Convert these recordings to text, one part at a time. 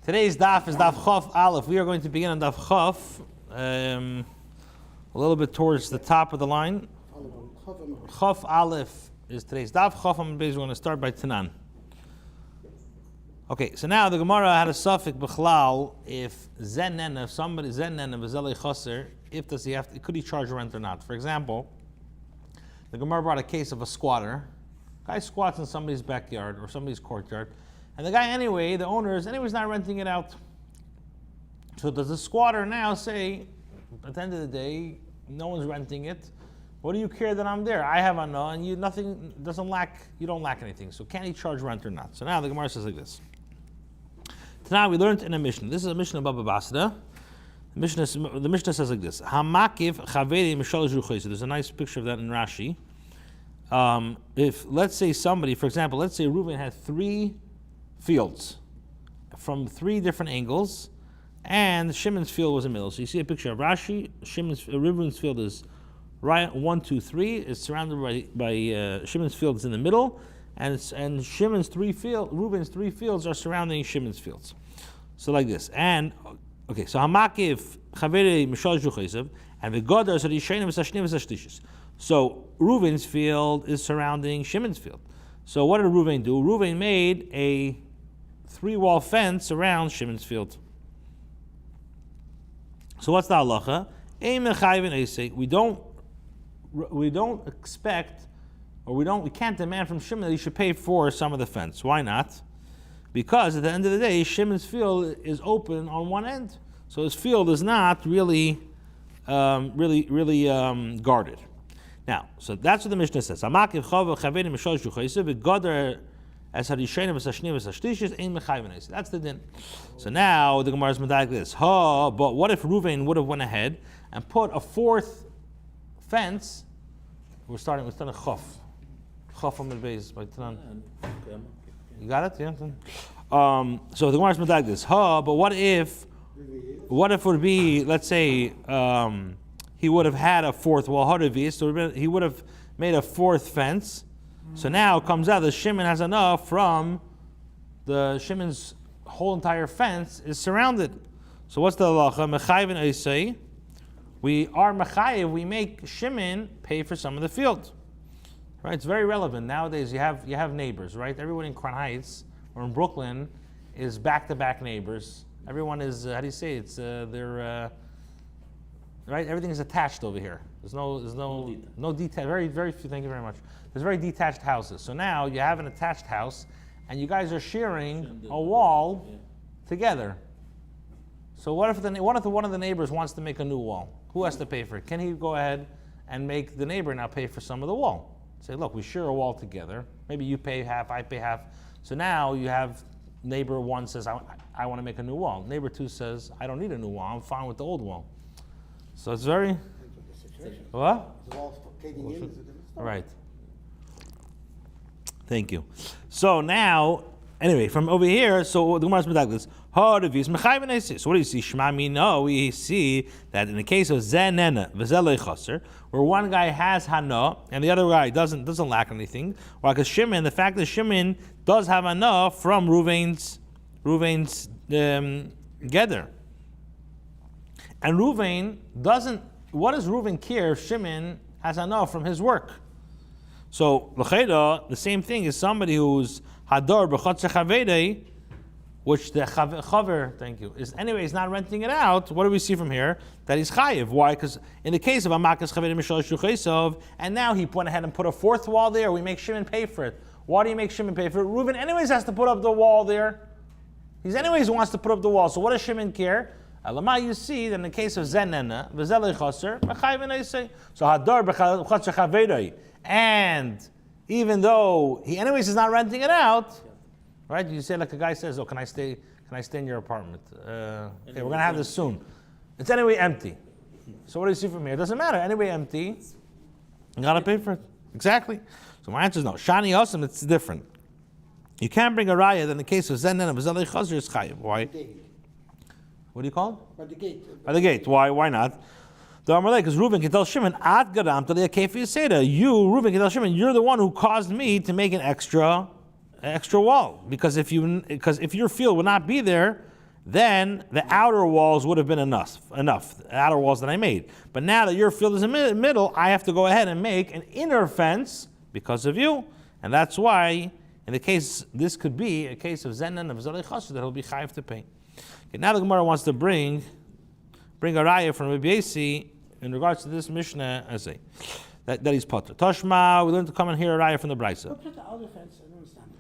Today's daf is daf Chof Aleph. We are going to begin on daf Chof, a little bit towards the top of the line. Chof Aleph is today's daf. Chof Amud Beis. We're going to start by Tanan. Okay, so now the Gemara had a suffix b'chlal if zenena, if somebody zenena v'zelei chaser, if does he have to, could he charge rent or not? For example, the Gemara brought a case of a squatter. Guy squats in somebody's backyard or somebody's courtyard. And the guy anyway, the owner is anyways not renting it out. So does the squatter now say, at the end of the day, no one's renting it. What do you care that I'm there? I have no, and you nothing doesn't lack. You don't lack anything. So can he charge rent or not? So now the Gemara says like this. Now we learned in a Mishnah. This is a Mishnah of Bava Kamah Daf. The Mishnah says like this. Hamakiv chaveri mishal zhuchay. So there's a nice picture of that in Rashi. If let's say somebody, for example, let's say Reuven had 3 fields from 3 different angles, and Shimon's field was in the middle. So you see a picture of Rashi. Reuven's field is right 1, 2, 3. It's surrounded by Shimon's field is in the middle, and Shimon's 3 field, Reuven's 3 fields are surrounding Shimon's fields. So like this. And okay, so Hamakiv Chaveri Mishal Juchaysev and Vigodar Sadishanim Sashnim Sashtishis. So Reuven's field is surrounding Shimon's field. So what did Reuven do? Reuven made a 3-wall fence around Shimon's field. So what's the halacha? We don't expect, or we can't demand from Shimon that he should pay for some of the fence. Why not? Because at the end of the day, Shimon's field is open on one end, so his field is not really guarded. Now, so that's what the Mishnah says. That's the din. So now the Gemara is medayek this. But what if Reuven would have went ahead and put a 4th fence? We're starting Chof. Chof Amud Beis by Tanan. You got it? Yeah. So the Gemara is medayek this. But what if it would be, let's say, he would have had a 4th wall, so he would have made a 4th fence. So now it comes out that Shimon has enough from the Shimon's whole entire fence is surrounded. So what's the halacha? Mechayiv and Eisei. We are mechayiv. We make Shimon pay for some of the field. Right? It's very relevant nowadays. You have neighbors, right? Everyone in Crown Heights or in Brooklyn is back-to-back neighbors. Everyone is how do you say it's they're right. Everything is attached over here. There's no detail. Very few. Thank you very much. There's very detached houses. So now you have an attached house, and you guys are sharing a wall together. So what if one of the neighbors wants to make a new wall? Who has to pay for it? Can he go ahead and make the neighbor now pay for some of the wall? Say, look, we share a wall together. Maybe you pay half, I pay half. So now you have neighbor 1 says, I want to make a new wall. Neighbor 2 says, I don't need a new wall. I'm fine with the old wall. So it's very... What? All right. Thank you. So now, anyway, from over here, so the Gemara is medayek this. So what do you see? Shmami, no, we see that in the case of zenena v'zelei chaser, where one guy has hana and the other guy doesn't lack anything. Well, because Shimon, the fact that Shimon does have hana from Reuven's gather, and Reuven doesn't. What does Reuven care if Shimon has hana from his work? So l'cheda, the same thing is somebody who's hadar b'chatzer chavedei, which the chaver, thank you, is anyways not renting it out. What do we see from here? That he's chayiv. Why? Because in the case of amakas chavedei mishal shuchesov, and now he went ahead and put a 4th wall there. We make Shimon pay for it. Why do you make Shimon pay for it? Reuven anyways has to put up the wall there. He's anyways wants to put up the wall. So what does Shimon care? Alama, you see that in the case of zenena v'zelei chaser, mechayiv and eisei. So hadar b'chatzer chavedei. And even though he anyways is not renting it out, right? You say like a guy says, "Oh, can I stay in your apartment? Okay, we're gonna have this soon. It's anyway empty. So what do you see from here? It doesn't matter. Anyway empty. You gotta pay for it. Exactly. So my answer is no. Shani Osam, it's different. You can't bring a raya that in the case of Zen and V'zalei Chazer is chayiv. Why? What do you call it? By the gate. By the gate. Why not? The Amalek, because Reuven can tell Shimon, Ad Gadam Talei Kefi Yiseda. You, Reuven, can tell Shimon, you're the one who caused me to make an extra wall. Because if your field would not be there, then the outer walls would have been enough, the outer walls that I made. But now that your field is in the middle, I have to go ahead and make an inner fence because of you. And that's why, in the case, this could be a case of Zenan of Zalei Chassid that he'll be chayiv to pay. Okay, now the Gemara wants to bring a raya from Rabbi Yasi in regards to this Mishnah as that he's potter. Toshma, we learned to come and hear a raya from the Brisa. Look at the other fence. I don't understand.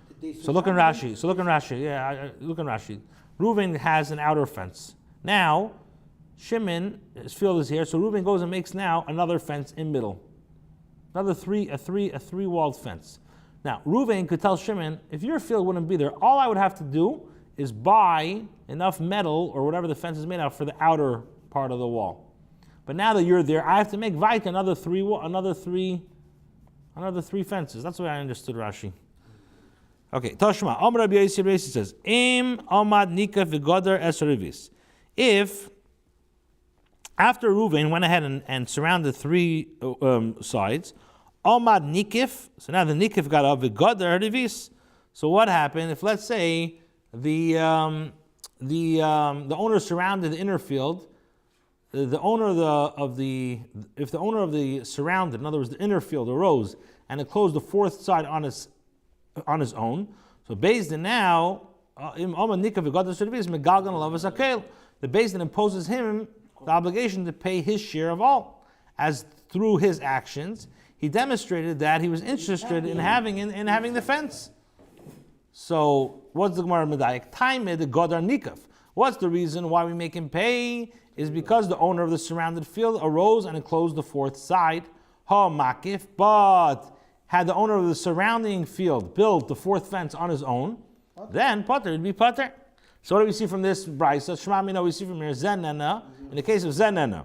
So look in Rashi. Yeah, look in Rashi. Reuven has an outer fence. Now, Shimon, his field is here, so Reuven goes and makes now another fence in middle. A three-walled fence. Now, Reuven could tell Shimon, if your field wouldn't be there, all I would have to do is buy enough metal or whatever the fence is made out for the outer part of the wall. But now that you're there, I have to make Vike another three fences. That's the way I understood Rashi. Okay, Toshma, Amar Rabbi Yasi says, Im Amad Nika v'Godar Eserivis. If after Reuven went ahead and surrounded three sides, Amad Nikif, so now the Nikif got up v'Godar Erivis. So what happened if, let's say, the owner surrounded the inner field, if the owner of the surrounded, in other words, the inner field arose and it closed the fourth side on his own. So Beis Din now, the Beis Din imposes him the obligation to pay his share of all, as through his actions he demonstrated that he was interested in having the fence. So what's the Gemara Medayik? Taimid the Godar Nikaf. What's the reason why we make him pay? Is because the owner of the surrounded field arose and enclosed the fourth side. Ha makif, but had the owner of the surrounding field built the fourth fence on his own, then Potter would be Potter. So what do we see from this Brisa? Shema Mina, we see from here Zenena. In the case of Zenena,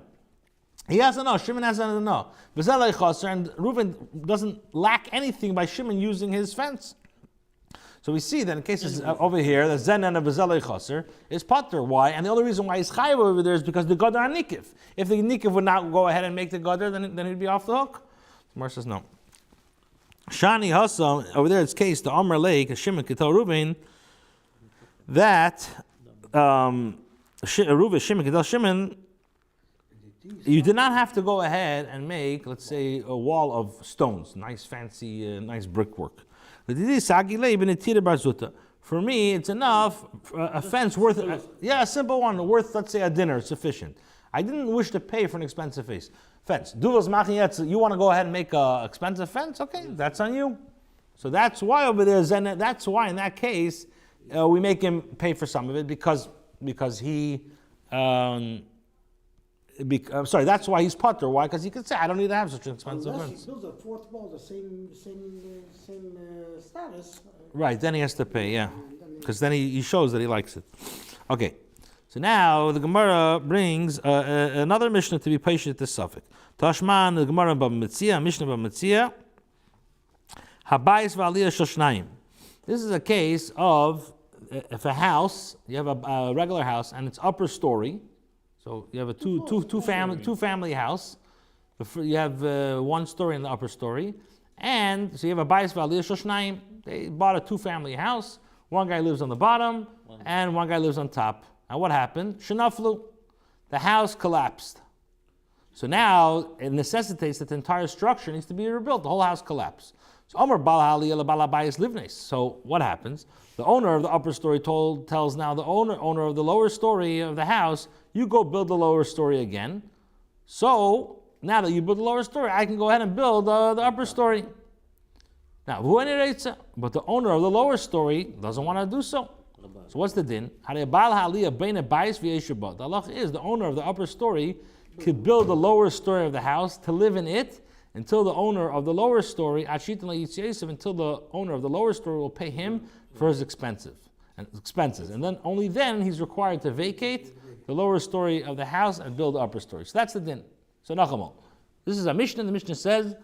he has a no, Shimon has a no. And Reuven doesn't lack anything by Shimon using his fence. So we see that in cases over here, that Zenena B'Zelei Chaser is Potter. Why? And the only reason why he's Chayiv over there is because the Godar Nikif. If the Nikif would not go ahead and make the Godar, then he'd be off the hook. Gemara says no. Shani Hassam, over there it's case, the Amr Lake, Shimon could tell Reuven that Shimon could tell Shimon, you did not have to go ahead and make, let's say, a wall of stones, nice fancy, nice brickwork. For me, it's enough, a fence worth, a simple one, worth, let's say, a dinner, is sufficient. I didn't wish to pay for an expensive fence. Duvas machin, you want to go ahead and make an expensive fence? Okay, that's on you. So that's why over there, that's why in that case, we make him pay for some of it because he, that's why he's Potter. Why? Because he could say, I don't need to have such an expensive fence. Unless he builds a fourth wall, the same status. Right, then he has to pay, yeah. Because then he shows that he likes it. Okay. So now the Gemara brings another Mishnah to be patient at this suffix. Tashman, the Gemara Bava Metzia, Mishnah Bava Metzia, Habayis v'aliyah shoshnayim. This is a case of if a house, you have a regular house and it's upper story, so you have a two family house. You have 1 story in the upper story, and so you have a Bayis v'aliyah shoshnayim. They bought a 2-family house. One guy lives on the bottom, and one guy lives on top. Now what happened? Shenaflu. The house collapsed. So now it necessitates that the entire structure needs to be rebuilt. The whole house collapsed. So Omer Bala Bayis Livnes. So what happens? The owner of the upper story tells now the owner of the lower story of the house, you go build the lower story again. So now that you build the lower story, I can go ahead and build the upper story. Now, but the owner of the lower story doesn't want to do so. So what's the din? The halach is the owner of the upper story could build the lower story of the house to live in it until the owner of the lower story, until the owner of the lower story will pay him for his expenses. And then only then he's required to vacate the lower story of the house and build the upper story. So that's the din. So Nachamo. This is a Mishnah. The Mishnah says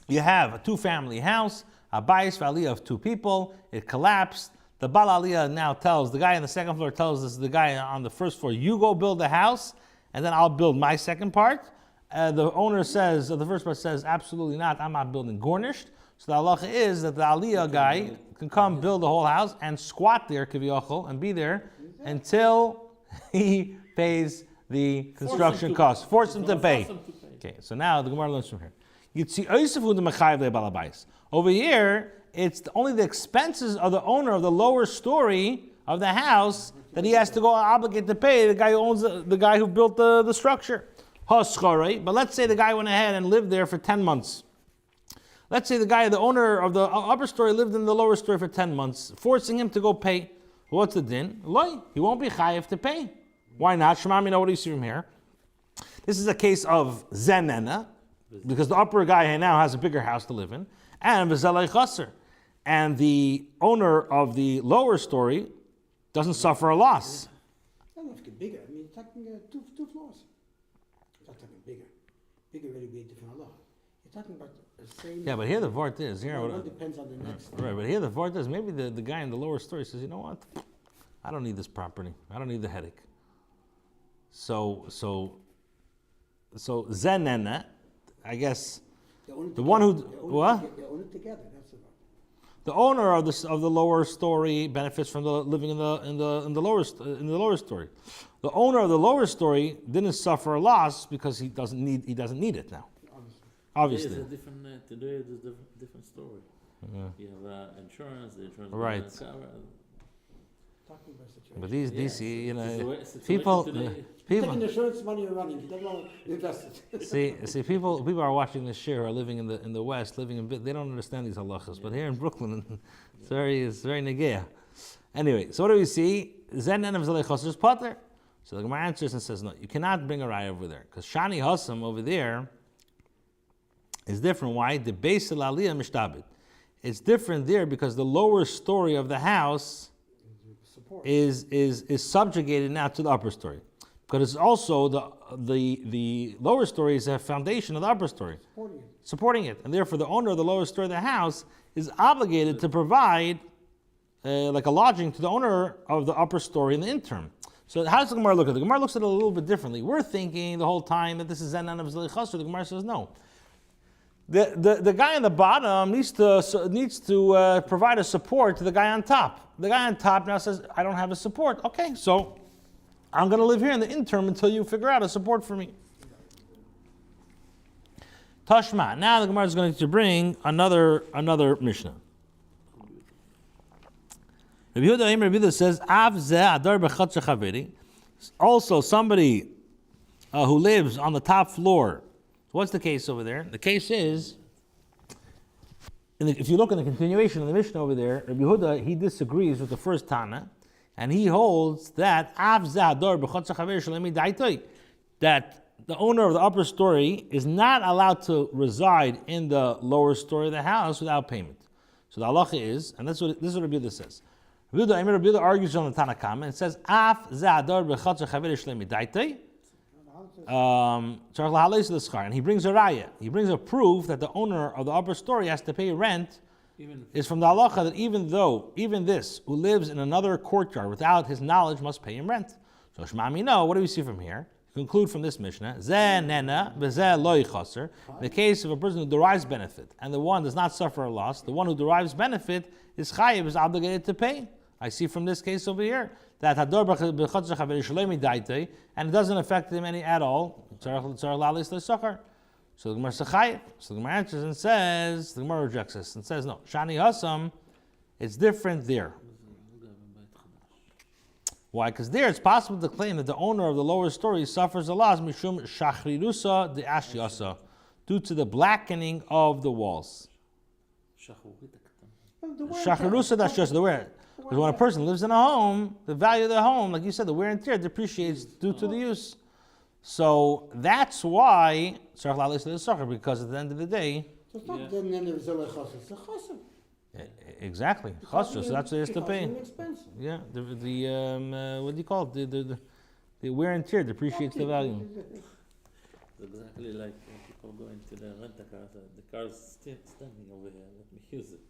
you have a 2-family house, a Bayis v'aliyah of 2 people, it collapsed. The Bal Aliyah now tells, the guy on the second floor tells the guy on the first floor, you go build the house, and then I'll build my second part. The owner says, the first part says, absolutely not, I'm not building garnished. So the halacha is that the Aliyah guy can come build the whole house and squat there, kiviyachol, and be there until he pays the construction costs. Force him to pay. Okay, so now the Gemara learns from here. Over here, it's only the expenses of the owner of the lower story of the house that he has to go obligate to pay the guy who owns the guy who built the structure. But let's say the guy went ahead and lived there for 10 months. Let's say the owner of the upper story lived in the lower story for 10 months, forcing him to go pay. What's the din? He won't be chayiv to pay. Why not? Shemami, know what do you see from here? This is a case of zenena, because the upper guy now has a bigger house to live in, and v'zelei chaser. And the owner of the lower story doesn't suffer a loss. I don't know if it's bigger. I mean, you're talking two floors. You're not talking bigger. Bigger really be a different Allah. You're talking about the same. Yeah, but here the vort is. Here, it depends on the next. Right, but here the vort is. Maybe the guy in the lower story says, you know what? I don't need this property. I don't need the headache. So zenena, I guess, the one who what? They own it together. That's about. The owner of the lower story benefits from living in the lower story. The owner of the lower story didn't suffer a loss because he doesn't need it now. Obviously. Today it is a different story. Yeah. You have insurance, the insurance. Right. Talking about situation. But these you know, People people. taking insurance money you're running. You don't want to invest it. See, people are watching this share who are living in the West, they don't understand these halachas. But here in Brooklyn, it's very negea. Anyway, so what do we see? Zen and V'zalei is potter. So the Gemara answers and says, no, you cannot bring a raya over there because Shani Hasam over there is different. Why? The base of Aliyah Mishtabit. It's different there because the lower story of the house is subjugated now to the upper story. Because it's also the lower story is a foundation of the upper story, supporting it, and therefore the owner of the lower story of the house is obligated to provide like a lodging to the owner of the upper story in the interim. So how does the Gemara look at it? The Gemara looks at it a little bit differently. We're thinking the whole time that this is Zenan of Zli Chasr. The Gemara says no. The guy on the bottom needs to provide a support to the guy on top. The guy on top now says, I don't have a support. Okay, so I'm going to live here in the interim until you figure out a support for me. Tashma. Now the Gemara is going to bring another Mishnah. Rabbi Yehuda says, Av zeh adar b'chatzer chaveri. Also, somebody who lives on the top floor. What's the case over there? The case is, if you look in the continuation of the Mishnah over there, Rabbi Yehuda, he disagrees with the first Tana, and he holds that that the owner of the upper story is not allowed to reside in the lower story of the house without payment. So the halacha is, and this is what Rabbi Yehuda says. Rabbi Yehuda argues on the Tana Kamah and says, Af zador b'chatzer chaver shlemi daitoi. And he brings a raya. He brings a proof that the owner of the upper story has to pay rent. Is from the halacha that even this who lives in another courtyard without his knowledge must pay him rent. So Shmami, no. What do we see from here? Conclude from this Mishnah. Zeh nena b'zeh lo yichaser. In the case of a person who derives benefit and the one does not suffer a loss, the one who derives benefit is chayiv, is obligated to pay. I see from this case over here that hador b'chatzer chaveri shalemi daitei, and it doesn't affect him any at all. So the Gemara sachayev. So the Gemara answers and says, the Gemara rejects this and says, no, Shani Hasam, it's different there. Why? Because there it's possible to claim that the owner of the lower story suffers a loss mishum shachrirusa de ashiasa, due to the blackening of the walls. Shachrirusa de ashiasa, the wear. Because when a person lives in a home, the value of the home, like you said, the wear and tear depreciates due to the use. So that's why because at the end of the day, So it's not the end of Zilei Chassid, it's a Chassid. exactly, chassid. So that's what he has to pay. Expensive. Yeah, the what do you call it? The wear and tear depreciates the value. It's exactly like when people go into the rent-a-car, the car is still standing over here. Let me use it.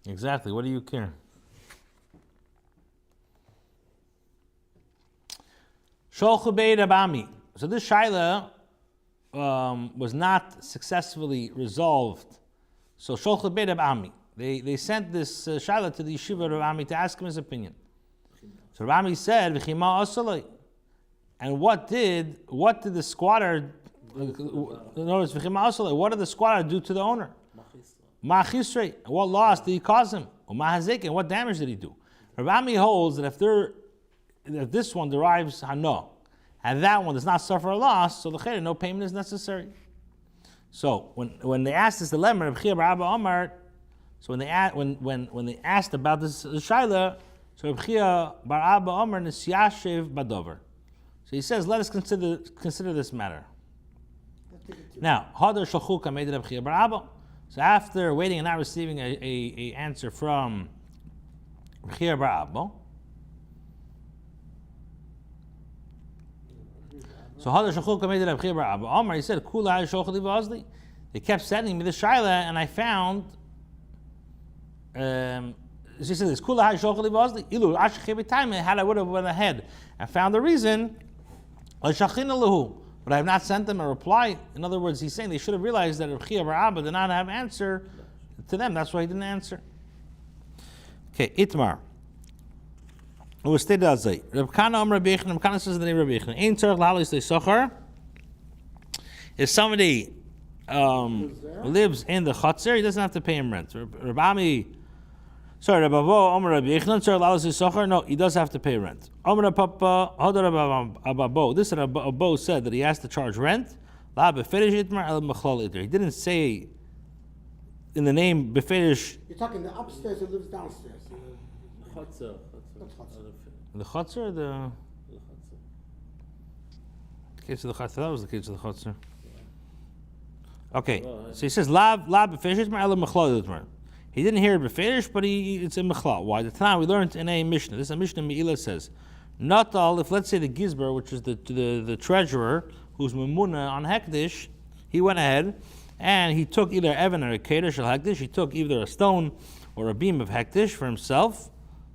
Exactly. What do you care? Sholchu beid abami. So this shaila was not successfully resolved. So Sholchu beid abami. They sent this shaila to the yeshiva of Ami to ask him his opinion. So Rabbi said, "V'chima asalei." And what did the squatter? Notice, "V'chima asalei." What did the squatter do to the owner? Ma'chisrei. What loss did he cause him? Umahazek. And what damage did he do? Rabbi holds that if this one derives hano, and that one does not suffer a loss, so the no payment is necessary. So when they asked this dilemma, Rabbi Bar Abba Omar, so when they asked about this shaila, so Rabbi Bar Abba Omar nisyashiv badover. So he says, let us consider this matter. Now, hadar shalchu kamed Rabbi Bar Abba. So after waiting and not receiving a answer from Rabbi Bar Abba, so Hadar Shachul Kamei Rabbi Bar Abba Omar, he said, Kula Shochel Livazli. They kept sending me the shaila, and I found. She said, "This Kula Shochel Livazli. Ilu Ashkei B'Taime." Had I would have went ahead and found the reason, Shachina Lahu, but I have not sent them a reply. In other words, he's saying they should have realized that Rabbi Bar Abba did not have an answer to them. That's why he didn't answer. Okay, Itmar. It was stated as Rabbi Kana Rabbi Yechon. Rabbi Kana says the name Rabbi Yechon. Ein tzarich lahalis le'sochar. If somebody lives in the chutzner, he doesn't have to pay him rent. Rabbi Abo, Omer Rabbi Yechon, tzarich lahalis le'sochar. No, he does have to pay rent. Omer Papa, Hodar Abo. This Abo said that he has to charge rent. La befedish itmar el mechlal iter. He didn't say in the name befedish. You're talking the upstairs who lives downstairs. The chutzner or the case of the chutzner? That was the case of the chutzner. Okay, so he says lab befedish ma'ala mechlal itmar. He didn't hear it befedish, but it's in mechlal. Why? The time we learned in a Mishnah. This is a Mishnah Meila says, not all. If let's say the gizber, which is the treasurer, who's memuna on hektish, he went ahead and he took either evan or a kadesh or hektish. He took either a stone or a beam of hektish for himself.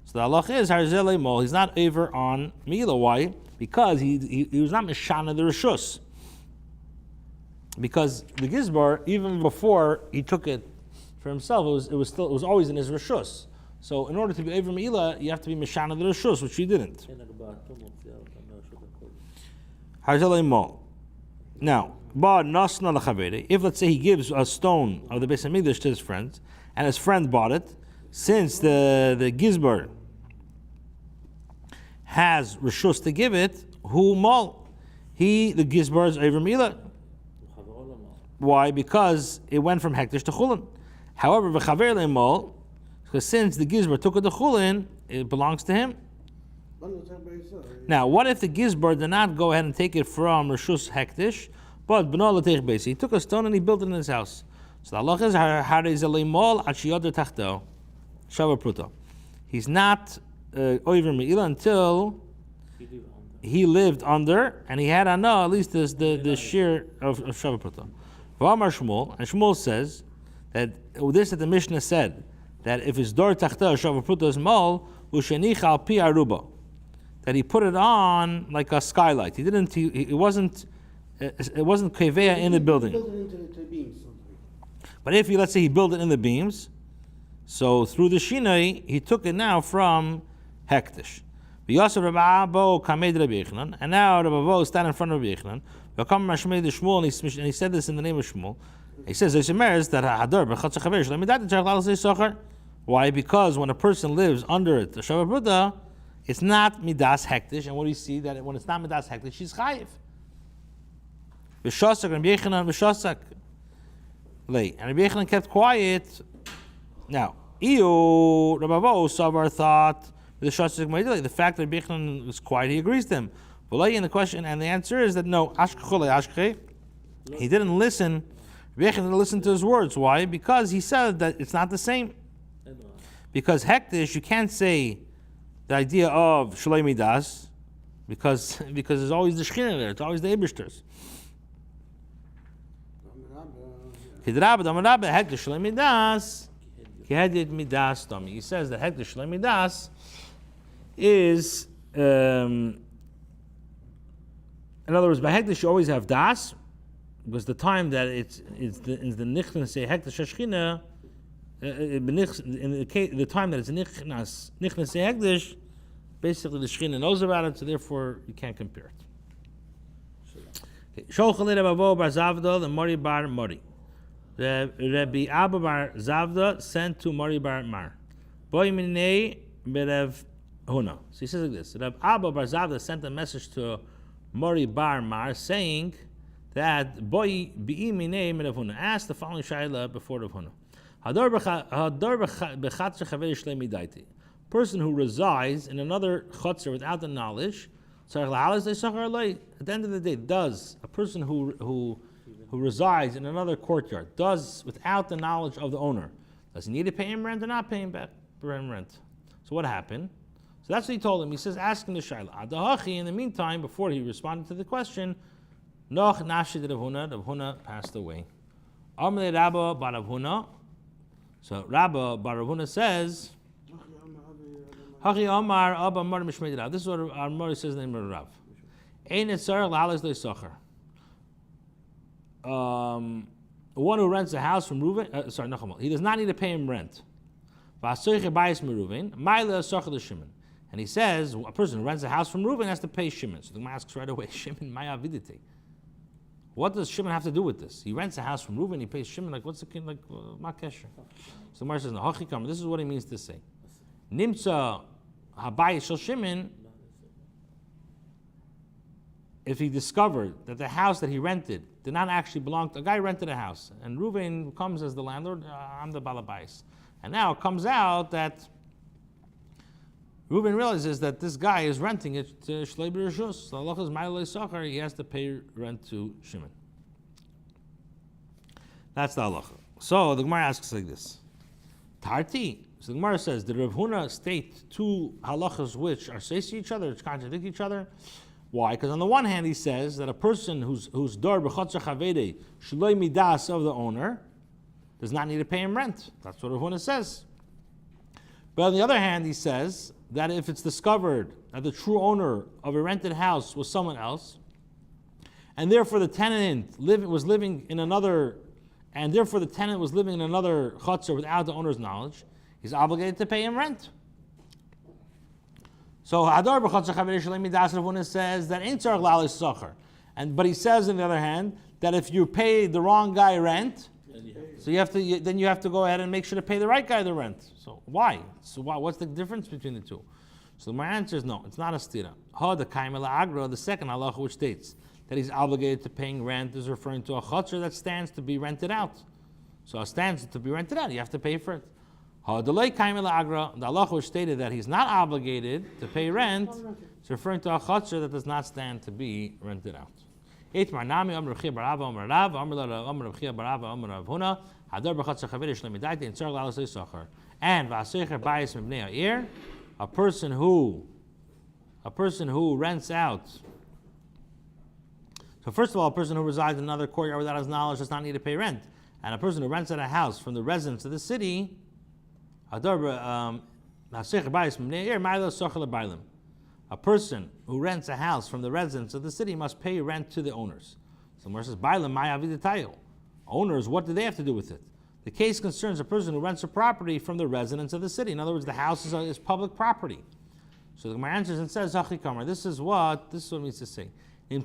So the halach is harzelei mol. He's not over on Meila. Why? Because he was not mishana the rishus. Because the gizbar, even before he took it for himself, it was always in his rishus. So in order to be over Meila, you have to be mishana the rishus, which he didn't. Harzelei mol. Now, if let's say he gives a stone of the Beis Hamikdash to his friend, and his friend bought it, since the gizbar has rishus to give it, who mol? The gizbar is over Meila. Why? Because it went from hektish to chulin. However, v'chaver le'mol, because since the gizbar took it to chulin, it belongs to him. Now, what if the gizbar did not go ahead and take it from rishus hektish, but b'no l'teich beis? He took a stone and he built it in his house. So the halach is harei le'mol ad sheyoder tachto shava pruta. He's not over Meila until he lived under, and he had at least the shear of shava pruta. V'amar Shmuel, and Shmuel says that the Mishnah said that if his door tachta shava pruta is mol u'shenich al pi aruba, that he put it on like a skylight. He didn't. It wasn't keveya in the building. Built it into the beams. But if let's say he built it in the beams, so through the shinoi he took it now from hektish. And now Rabbi Abo stand in front of Rabbi Yechon. And he said this in the name of Shmuel. He says that why? Because when a person lives under it, the Shabbat Buddha, it's not midas hektish. And what do you see? That when it's not midas hektish, she's chayiv. V'shosak, Rabbi Yechon, v'shosak. And Rabbi Yechon kept quiet. Now, Rabbi Abo Savar thought the fact that Rabbi Yechon was quiet, he agrees to him. And the question and the answer is that no, he didn't listen. Rabbi Yechon didn't listen to his words. Why? Because he said that it's not the same. Because hektish, you can't say the idea of shalei midas, because there's always the shechina there. It's always the ibishters. He says that hektish shalei midas is, in other words, by hektish you always have das, because the time that it's the nichnas say hektish shechina, in the time that it's nichnas say hektish, Basically, the Shechina knows about it, so therefore you can't compare it. Sholchalei Rabbi bar Zavda the Mori bar Mori. Rabbi Abba bar Zavda sent to Mori bar Mar. Boy minei berev Huna. So he says like this: Rabbi Abba bar Zavda sent a message to Mori bar Mar saying that Boy bi'i minei berev Huna. Ask the following shayla before Rav Huna. Person who resides in another chutzner without the knowledge. At the end of the day, does a person who resides in another courtyard, does without the knowledge of the owner, does he need to pay him rent or not pay him back rent? So what happened? So that's what he told him. He says, ask him the shayla. In the meantime, before he responded to the question, Noch Nashi Rav Huna passed away. Amrei Rabba bar Rav Huna. So Rabba bar Rav Huna says, Hachi Omar Abba Mar Mishmei Rav. This is what our Mori says in the name of Rav. Ein etzar l'halas le'socher. One who rents a house from Reuven, he does not need to pay him rent. V'asoiche bayis meReuven, ma'ile socher l'Shimon. And he says, a person who rents a house from Reuven has to pay Shimon. So the Gemara asks right away, Shimon maya vidite. What does Shimon have to do with this? He rents a house from Reuven, he pays Shimon, like what's the kind, like Makesher? So the Gemara says, no, Hachi Kamah, this is what he means to say. Nimtza habayis shel Shimon, if he discovered that the house that he rented did not actually belong to a guy, rented a house, and Reuven comes as the landlord, I'm the balabais. And now it comes out that Reuven realizes that this guy is renting it to Shlei B'Rishus. The halacha is ma'ilei socher, he has to pay rent to Shimon. That's the halacha. So the Gemara asks like this. Tarti. So the Gemara says, did Rav Huna state two halachas which are says to each other, which contradict each other? Why? Because on the one hand he says that a person whose dor b'chatzar chavede shloi midas of the owner does not need to pay him rent. That's what Rav Huna says. But on the other hand he says that if it's discovered that the true owner of a rented house was someone else, and therefore the tenant was living in another chutzner without the owner's knowledge, he's obligated to pay him rent. So Hadar b'chatzar chavei shlei midas Rav Huna says that ain't tzarich l'halas socher, but he says on the other hand that if you pay the wrong guy rent, so you have to go ahead and make sure to pay the right guy the rent. So why? What's the difference between the two? So my answer is no, it's not a stira. Ha the kaima la'agra, the second halacha which states that he's obligated to paying rent is referring to a chutzner that stands to be rented out. So it stands to be rented out, you have to pay for it. Ha the kaima la'agra, the halacha which stated that he's not obligated to pay rent is referring to a chutzner that does not stand to be rented out. And V'aseicher bayis mibnei ha'ir, a person who rents out. So first of all, a person who resides in another courtyard without his knowledge does not need to pay rent. And a person who rents out a house from the residents of the city, a person who rents a house from the residents of the city must pay rent to the owners. So Gemara says, owners, what do they have to do with it? The case concerns a person who rents a property from the residents of the city. In other words, the house is public property. So the Gemara answers and says, this is what it means to say. If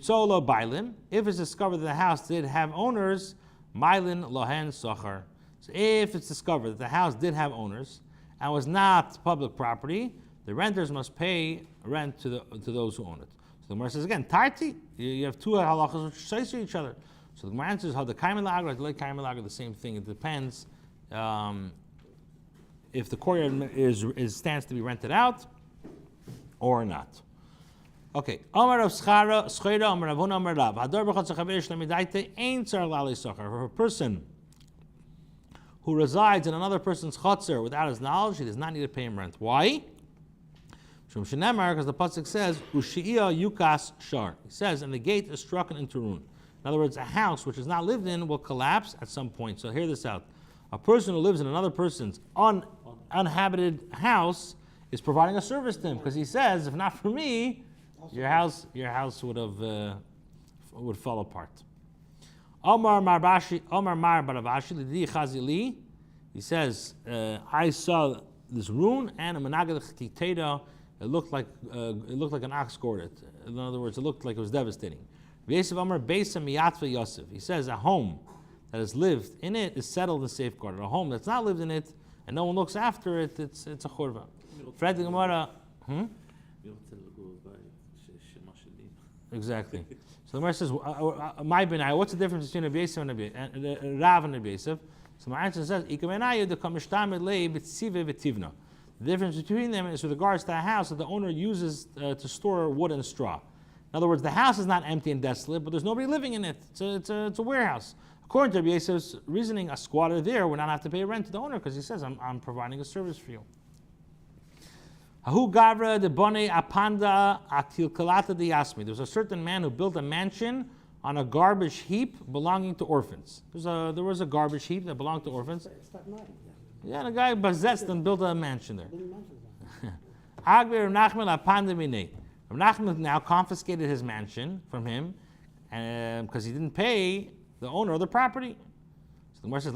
it's discovered that the house did have owners, Mailin lohen socher. So if it's discovered that the house did have owners and was not public property, the renters must pay rent to those who own it. So the Gemara says again, Tarti, you have two halachas which say to each other. So the Gemara answers how the kaima la'agra, the kaima la'agra, the same thing. It depends if the courtyard stands to be rented out or not. Okay. Amar of schera, Amar Rav Huna, Amar Rav. Hadar b'chatzar chavei shlei midaita ein tzarich l'halas socher. For a person who resides in another person's chutzner without his knowledge, he does not need to pay him rent. Why? Because the pasuk says, "Ushiya yukas shar." He says, and the gate is struck into ruin. In other words, a house which is not lived in will collapse at some point. So hear this out: a person who lives in another person's uninhabited house is providing a service to him, because he says, if not for me, your house would fall apart. Omar Mar Baravashi Lidi Chazili. He says, I saw this ruin and a menaged chiteda It looked like an ox gored it. In other words, it looked like it was devastating. He says a home that is lived in it is settled and safeguarded. A home that's not lived in it and no one looks after it, it's a churva. Fred the Gemara. Exactly. So the Gemara says, "My benai. What's the difference between Rabbi Yosef and Rav and Rabbi Yosef?" So my answer says, the difference between them is with regards to a house that the owner uses to store wood and straw. In other words, the house is not empty and desolate, but there's nobody living in it. It's a warehouse. According to Rabbi Yosef's reasoning, a squatter there would not have to pay rent to the owner because he says, I'm providing a service for you. There was a certain man who built a mansion on a garbage heap belonging to orphans. There was a garbage heap that belonged to orphans. Yeah, the guy possessed and built a mansion there. Rav Nachman now confiscated his mansion from him because he didn't pay the owner of the property. So the Gemara says,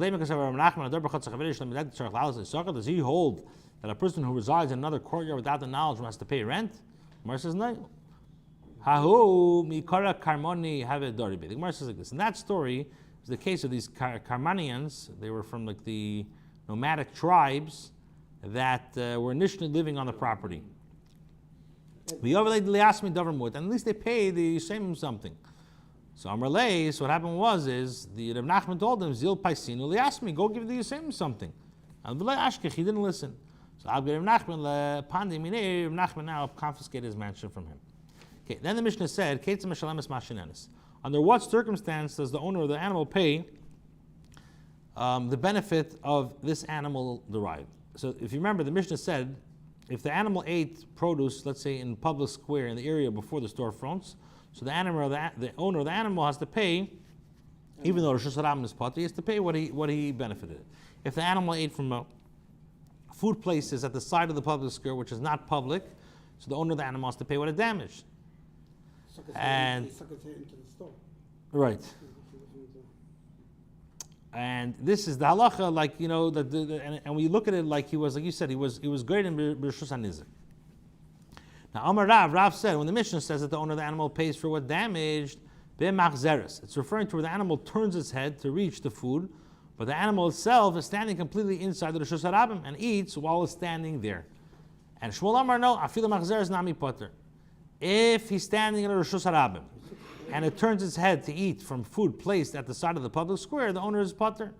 does he hold that a person who resides in another courtyard without the knowledge has to pay rent? The Gemara says, no. The Gemara says like this. In that story, is the case of these Carmanians. They were from like the nomadic tribes that were initially living on the property. And at least they paid the same something. So Amrlei, so what happened was the Rav Nachman told him, Zil Paisinu liasmi, go give the same something. And he didn't listen. So Rav Nachman now confiscated his mansion from him. Okay, then the Mishnah said, under what circumstance does the owner of the animal pay the benefit of this animal derived? So if you remember, the Mishnah said, if the animal ate produce, let's say in public square in the area before the storefronts, so the owner of the animal has to pay, even though Rosh Hashanah is potter, he has to pay what he benefited. If the animal ate from food places at the side of the public square, which is not public, so the owner of the animal has to pay what it damaged. And right. And this is the halacha, like and we look at it like he was, like you said, he was great in B'Rishus HaNizek. Now Amar Rav said, when the Mishnah says that the owner of the animal pays for what damaged, b'machzeres, it's referring to where the animal turns its head to reach the food, but the animal itself is standing completely inside the Rishus HaRabim and eats while it's standing there. And Shmuel Amar, no, afilu machzeres nami potter. If he's standing in a Rishus HaRabim and it turns its head to eat from food placed at the side of the public square, the owner is potter.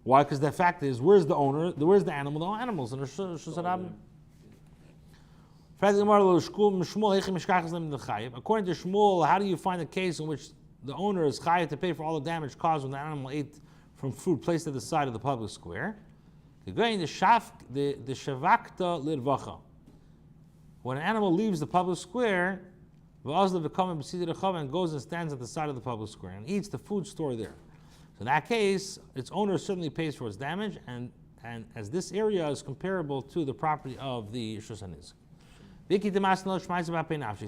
Why? Because the fact is, where's the owner? Where's the animal? No animals in the Rishus HaRabim. According to Shmuel, how do you find a case in which the owner is chayav to pay for all the damage caused when the animal ate from food placed at the side of the public square? The shavakta lirvacha. When an animal leaves the public square, and goes and stands at the side of the public square and eats the food stored there. So in that case, its owner certainly pays for its damage, and as this area is comparable to the property of the Rishus HaNizek.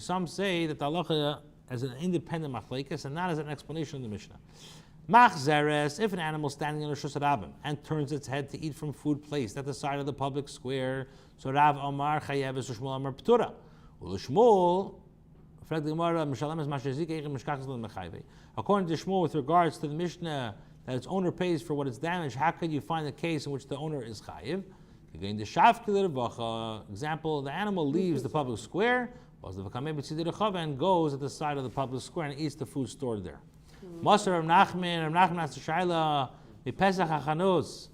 Some say that the halacha as an independent machlekes and not as an explanation of the Mishnah. Machzeres, if an animal is standing in a Rishus HaRabim and turns its head to eat from food placed at the side of the public square, so Rav Amar Chayev is Shmuel Amar P'tura. Shmuel, according to Shmuel, with regards to the Mishnah that its owner pays for what is damaged, how could you find a case in which the owner is chayiv? Example, the animal leaves the public square and goes at the side of the public square and eats the food stored there. Maser Rav Nachman has to shaila mipesach hachanus.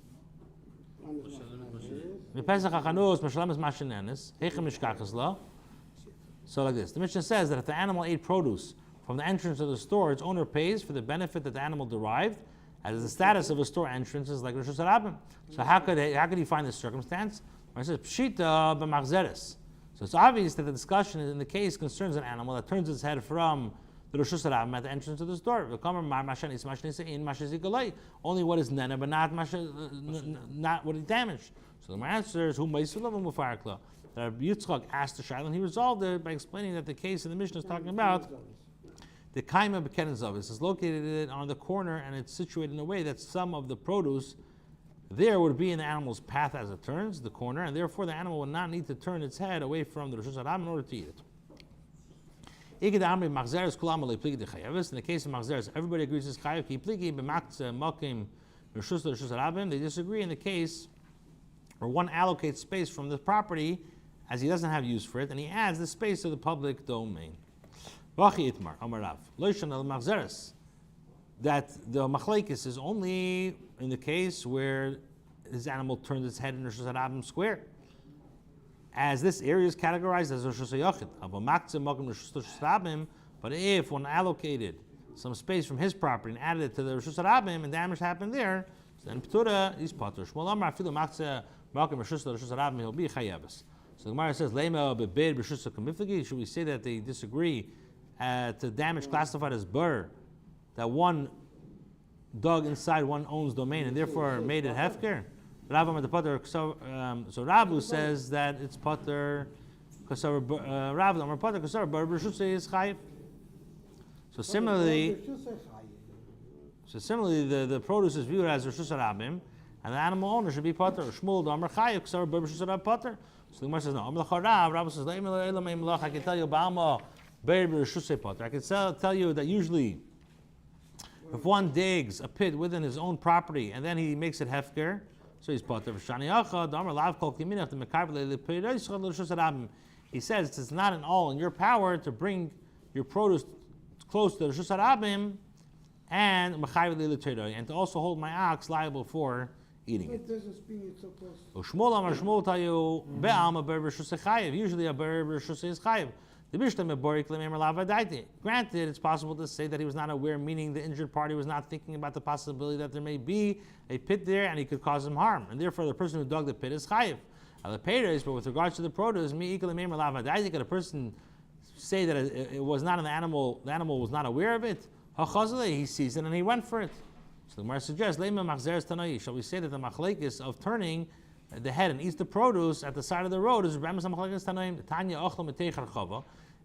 Mipesach hachanus mashalamis mashenenes hechem mishkachas la. So like this, the Mishnah says that if the animal ate produce from the entrance of the store, its owner pays for the benefit that the animal derived, as the status of a store entrance is like Rishus HaRabim. So how could he find this circumstance? It says pshita b'machzeres. So it's obvious that the discussion in the case concerns an animal that turns its head from the Rishus HaRabim at the entrance of the store. Only what is nena, but not what he damaged. So my answer is who that Rabbi Yitzchak asked the Shaila, and he resolved it by explaining that the case in the Mishnah is talking about the Kaima B'Kenen Zavis is located on the corner and it's situated in a way that some of the produce there would be in the animal's path as it turns the corner, and therefore the animal would not need to turn its head away from the Rishus Harabim in order to eat it. In the case of Machzeres, everybody agrees it's chayav ki pligi b'maktzeh makim Rishus Harabim. They disagree in the case where one allocates space from the property as he doesn't have use for it, and he adds the space to the public domain. Vachi itmar amar Rav loishan al Machzeres, that the machlekes is only in the case where his animal turns its head in Rishus Harabim square, as this area is categorized as Rishus Yochid. But if one allocated some space from his property and added it to the Rishus Harabim and damage happened there, then Ptura is Potter. Shmuel Amar afilu maktzeh makom Rishus Harabim, he'll be chayavis. So the Gemara says, Leima bebed Rishus Kamiflagi. Should we say that they disagree to damage classified as bur, that one dug inside one owns domain and therefore made it hefker? So Rabu says that it's potter. Rabu Amar potter kasar bar b'rishus is chayiv. So similarly, the produce is viewed as Rishus Harabim, and the animal owner should be potter. Shmuel Amar chayiv kasar bar b'rishus Harabim potter. So the Gemara says no. Amar Rav. Rabu says I can tell you ba'alma bar b'rishus potter. I can tell you that usually, if one digs a pit within his own property and then he makes it hefker, so he's potter. He says it's not at all in your power to bring your produce close to the Rishus Harabim and to also hold my ox liable for eating it. Shmuel tell you usually a ber b'rishus is chayiv. Granted, it's possible to say that he was not aware, meaning the injured party was not thinking about the possibility that there may be a pit there and he could cause him harm, and therefore the person who dug the pit is chayiv. But with regards to the produce, could a person say that it was not an animal, the animal was not aware of it? He sees it and he went for it. So the Gemara suggests, shall we say that the machlekes of turning the head and eats the produce at the side of the road is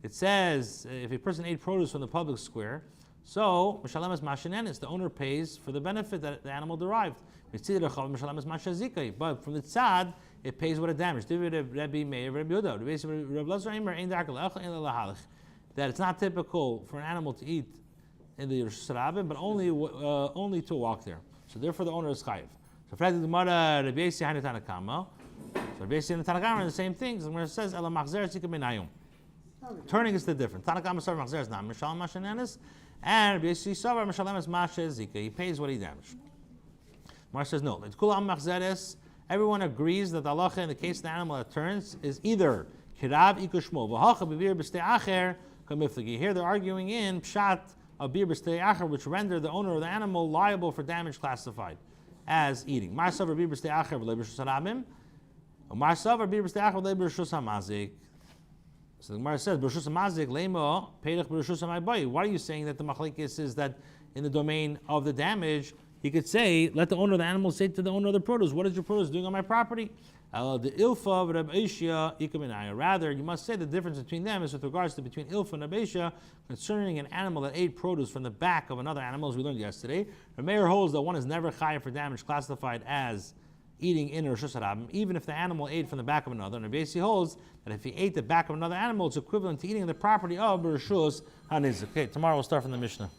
it says if a person ate produce from the public square, so the owner pays for the benefit that the animal derived. But from the tzad, it pays what it damaged. That it's not typical for an animal to eat in the Rishus Harabim, but only to walk there. So therefore the owner is chayiv. So Rabbi Yossi and Bava Kamah, Rabbi Yossi and Bava Kamah are the same things. And where it says Ela Machzeres Yikam Benayum, turning is the different. Bava Kamah Savar Machzeres not Mishal Mashanenis, and Rabbi Yossi Savar Mishalemes Masha Zika. He pays what he damaged. Mar says no. It's Kulam Machzeres. Everyone agrees that the halacha in the case of the animal that turns is either Kirav Ikushmo V'Hacha B'Vir B'Stei Acher Kamiflagi. Here they're arguing in Pshat of Bir B'Stei Acher, which render the owner of the animal liable for damage classified as eating. Marsav Bir B'Stei Acher V'Lei B'Rishus Harabim, Marsav Bir B'Stei Acher V'Lei B'Rishus Hamazik. So the Gemara says B'Rishus Hamazik Leimo Peidach B'Rishus Hamaybai. Why are you saying that the machlekes is that in the domain of the damage? He could say, let the owner of the animal say to the owner of the produce, what is your produce doing on my property? The ilfa of Rabbi Ishia ikaminaya. Rather, you must say the difference between them is with regards to between ilfa and Rabbi Ishia concerning an animal that ate produce from the back of another animal, as we learned yesterday. The mayor holds that one is never chayav for damage classified as eating in Rishus Harabim, even if the animal ate from the back of another. And Rabbi Ishia holds that if he ate the back of another animal, it's equivalent to eating the property of Rishus Hanizik. Okay, tomorrow we'll start from the Mishnah.